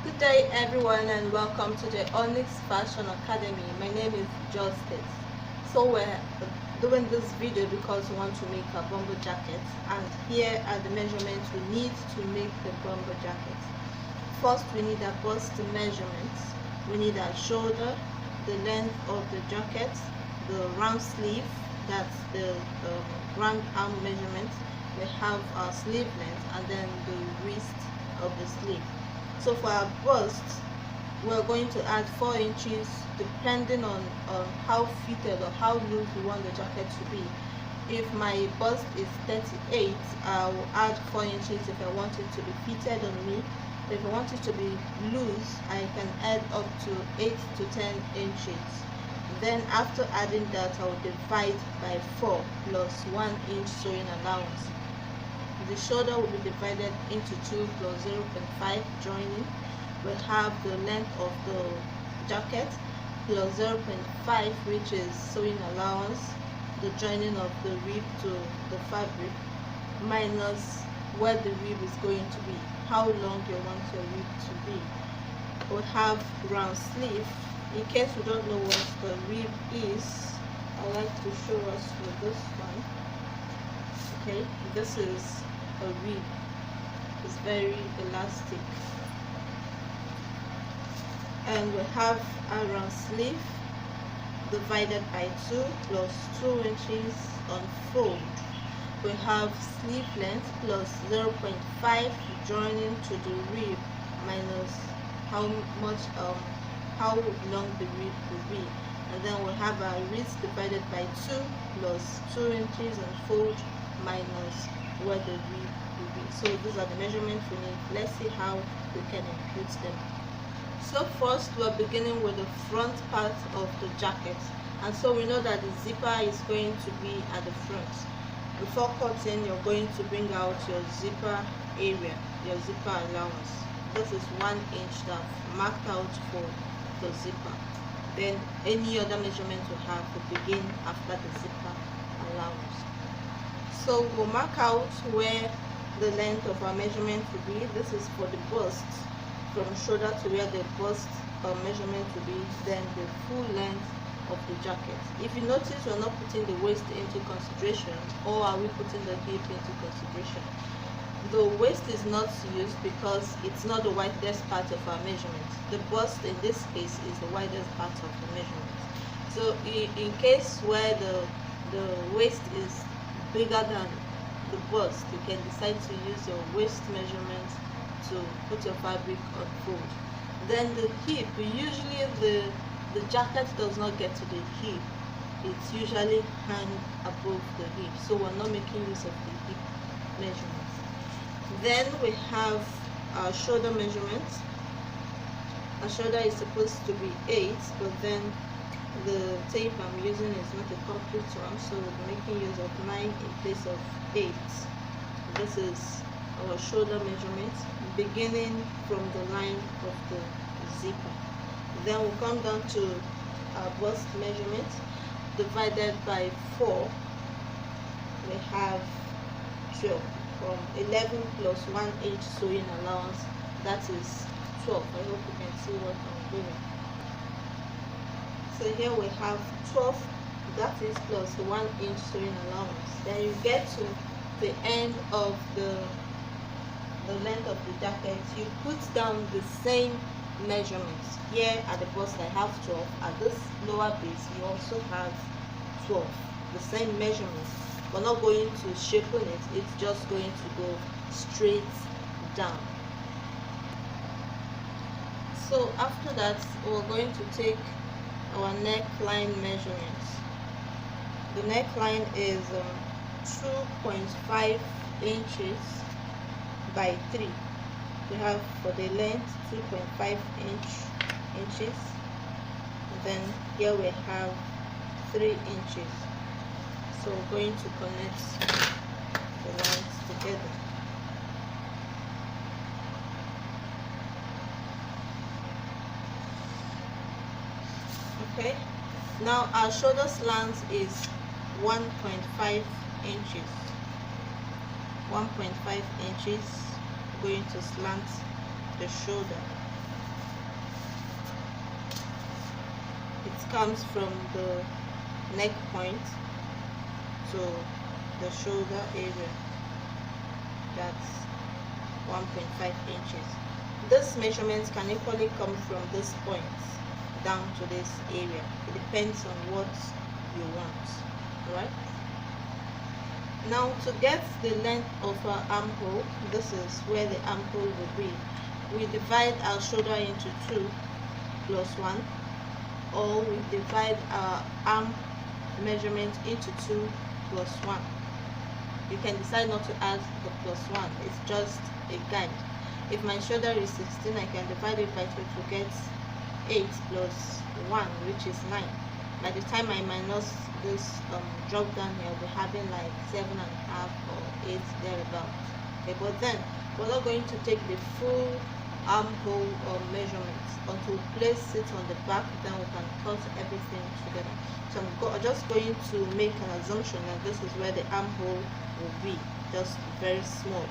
Good day everyone and welcome to the Onyx Fashion Academy. My name is Justice. So we're doing this video because we want to make a bomber jacket, and here are the measurements we need to make the bomber jacket. First, we need our bust measurements. We need our shoulder, the length of the jacket, the round sleeve, that's the round arm measurement. We have our sleeve length and then the wrist of the sleeve. So for our bust, we're going to add 4 inches depending on how fitted or how loose we want the jacket to be. If my bust is 38, I'll add 4 inches if I want it to be fitted on me. If I want it to be loose, I can add up to 8 to 10 inches. Then after adding that, I'll divide by 4 plus 1 inch sewing allowance. The shoulder will be divided into 2 plus 0.5 joining. We'll have the length of the jacket plus 0.5, which is sewing allowance, the joining of the rib to the fabric, minus where the rib is going to be, how long you want your rib to be. We'll have round sleeve. In case we don't know what the rib is, I like to show us with this one. Okay, this is a rib. It's very elastic. And we have a round sleeve divided by 2 plus 2 inches on fold. We have sleeve length plus 0.5 joining to the rib minus how long the rib will be. And then we have our wrist divided by 2 plus 2 inches on fold minus where the rib will be. So these are the measurements we need. Let's see how we can impute them. So first, we're beginning with the front part of the jacket, and so we know that the zipper is going to be at the front. Before cutting, you're going to bring out your zipper area, your zipper allowance. This is 1 inch that I've marked out for the zipper. Then any other measurement you have will begin after the zipper allowance. So we'll mark out where the length of our measurement will be. This is for the bust, from shoulder to where the bust measurement will be, then the full length of the jacket. If you notice, we're not putting the waist into consideration, or are we putting the hip into consideration? The waist is not used because it's not the widest part of our measurement. The bust in this case is the widest part of the measurement. So in case where the waist is bigger than the bust, you can decide to use your waist measurement to put your fabric on fold. Then the hip, usually the jacket does not get to the hip. It's usually hang above the hip, so we're not making use of the hip measurements. Then we have our shoulder measurement. Our shoulder is supposed to be 8, but then the tape I'm using is not a complete one, so we're making use of 9 in place of 8. This is our shoulder measurement, beginning from the line of the zipper. Then we'll come down to our bust measurement divided by 4. We have 12. From 11 plus 1 inch sewing allowance, that is 12. I hope you can see what I'm doing. So here we have 12, that is plus 1 inch sewing allowance. Then you get to the end of the length of the jacket, you put down the same measurements. Here at the bust I have 12, at this lower base you also have 12, the same measurements. We're not going to shape on it, it's just going to go straight down. So after that, we're going to take our neckline measurements. The neckline is 2.5 inches by 3. We have for the length 2.5 inches. Then here we have 3 inches. So we're going to connect the lines together. Okay, now our shoulder slant is 1.5 inches. 1.5 inches going to slant the shoulder. comes from the neck point to the shoulder area. That's 1.5 inches. This measurement can equally come from this point down to this area. It depends on what you want. Alright? Now, to get the length of our armhole, this is where the armhole will be. We divide our shoulder into 2 plus 1, or we divide our arm measurement into 2 plus 1. You can decide not to add the plus 1. It's just a guide. If my shoulder is 16, I can divide it by 2 to get 8 plus 1, which is 9. By the time I minus this drop down here, I'll be having like 7.5 or 8 thereabouts. Okay, but then we're not going to take the full armhole measurements until we place it on the back. Then we can cut everything together. So I'm just going to make an assumption that this is where the armhole will be, just very small,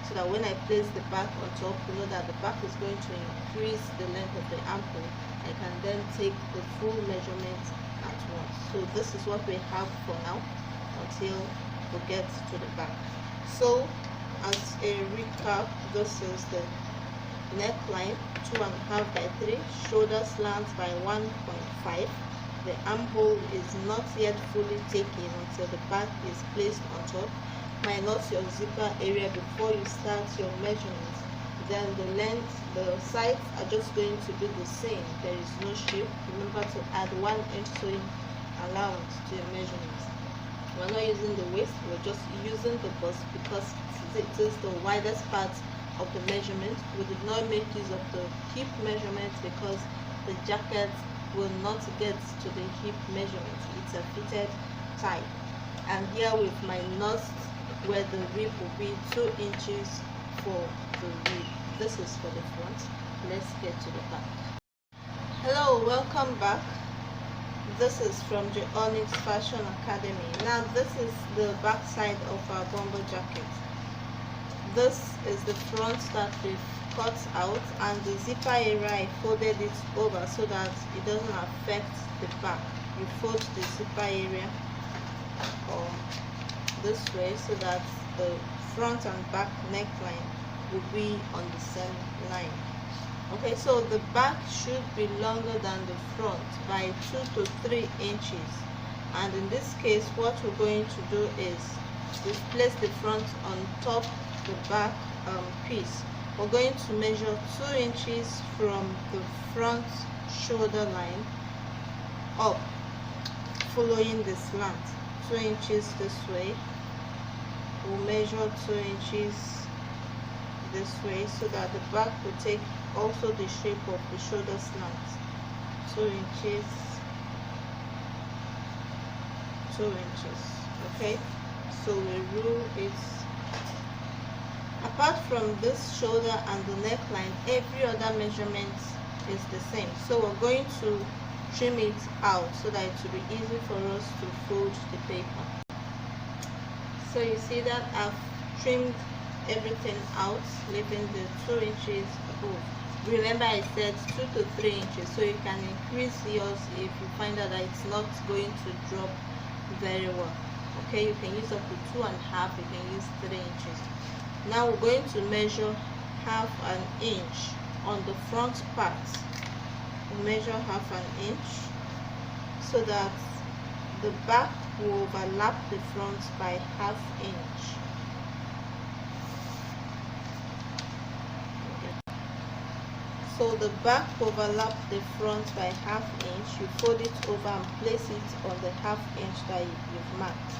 so that when I place the back on top, you know that the back is going to increase the length of the armhole. I can then take the full measurement at once. So this is what we have for now until we get to the back. So as a recap, this is the neckline, 2.5 by 3, shoulder slant by 1.5. The armhole is not yet fully taken until the back is placed on top. Minus your zipper area before you start your measurements. Then the length, the sides are just going to be the same. There is no shape. Remember to add 1 inch sewing allowance to your measurements. We're not using the waist, we're just using the bust because it is the widest part of the measurement. We did not make use of the hip measurement because the jacket will not get to the hip measurement. It's a fitted tie. And here with my nose, where the rib will be 2 inches for the rib. This is for the front. Let's get to the back. Hello, welcome back. This is from the Onyx Fashion Academy. Now this is the back side of our bomber jacket. This is the front that we've cut out, and the zipper area I folded it over so that it doesn't affect the back. You fold the zipper area this way so that the front and back neckline will be on the same line. Okay, so the back should be longer than the front by 2 to 3 inches, and in this case what we're going to do is we've placed the front on top the back piece. We're going to measure 2 inches from the front shoulder line up, following the slant. 2 inches this way. We'll measure 2 inches this way so that the back will take also the shape of the shoulder slant. 2 inches, 2 inches. Okay, so we rule it. Apart from this shoulder and the neckline, every other measurement is the same. So we're going to trim it out so that it will be easy for us to fold the paper. So you see that I've trimmed everything out, leaving the 2 inches above. Remember I said 2 to 3 inches, so you can increase yours if you find out that it's not going to drop very well. Okay, you can use up to 2.5, you can use 3 inches. Now we're going to measure 1/2 inch on the front part. We'll measure 1/2 inch so that the back will overlap the front by 1/2 inch. Okay. So the back overlap the front by 1/2 inch. You fold it over and place it on the 1/2 inch that you've marked.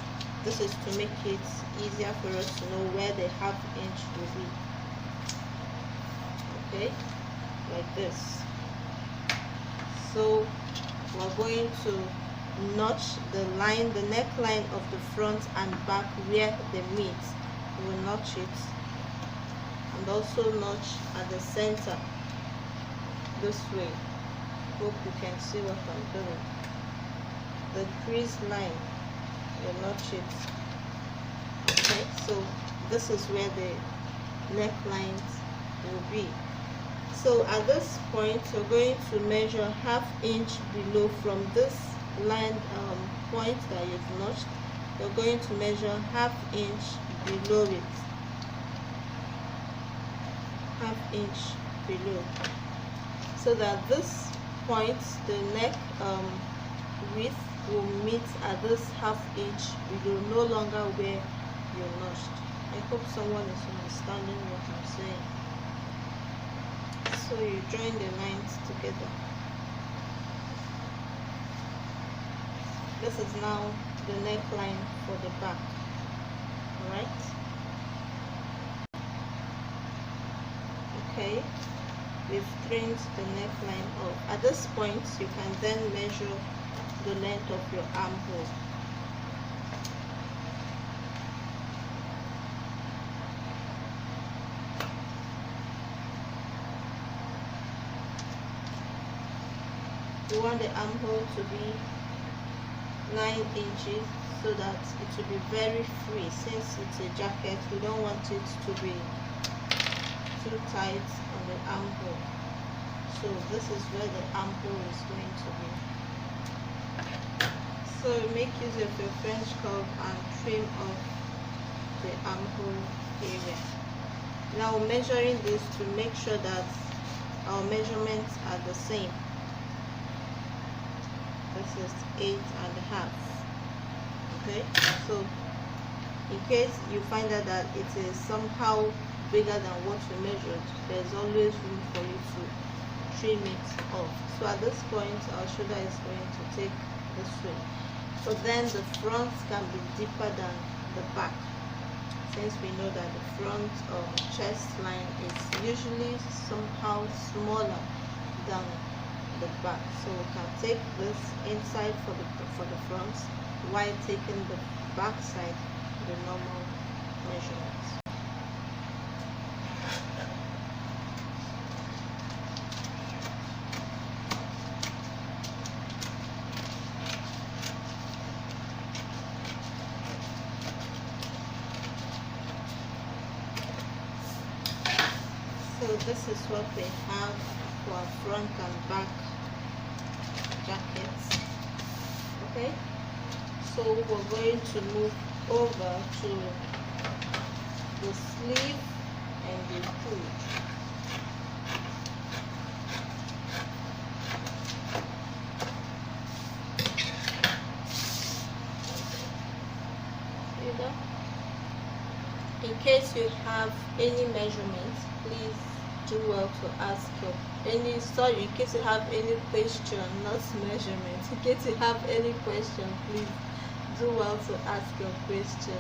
This is to make it easier for us to know where the 1/2 inch will be. Okay, like this. So we're going to notch the line, the neckline of the front and back where they meet. We will notch it, and also notch at the center this way. Hope you can see what I'm doing. The crease line, we'll notch it. Okay, so this is where the necklines will be. So at this point you're going to measure half inch below from this line point that you've notched. You're going to measure half inch below it, half inch below, so that this point, the neck width, will meet at this half inch below, no longer where you notched. I hope someone is understanding what I'm saying. So you join the lines together. This is now the neckline for the back. Alright? Okay, we've trimmed the neckline off. At this point, you can then measure the length of your armhole. You want the armhole to be 9 inches so that it will be very free. Since it's a jacket, we don't want it to be too tight on the armhole. So this is where the armhole is going to be. So make use of your French curve and trim off the armhole area. Now measuring this to make sure that our measurements are the same. This is 8.5. Okay, so in case you find out that it is somehow bigger than what you measured, there's always room for you to trim it off. So at this point our shoulder is going to take this way, but then the front can be deeper than the back, since we know that the front chest line is usually somehow smaller than the back. So we can take this inside for the front while taking the back side the normal measurements. So this is what we have for our front and back jackets. Okay, so we're going to move over to the sleeve and the hood. In case you have any measurements, please do well to ask in case you have any question, not measurement. In case you have any question, please do well to ask your question.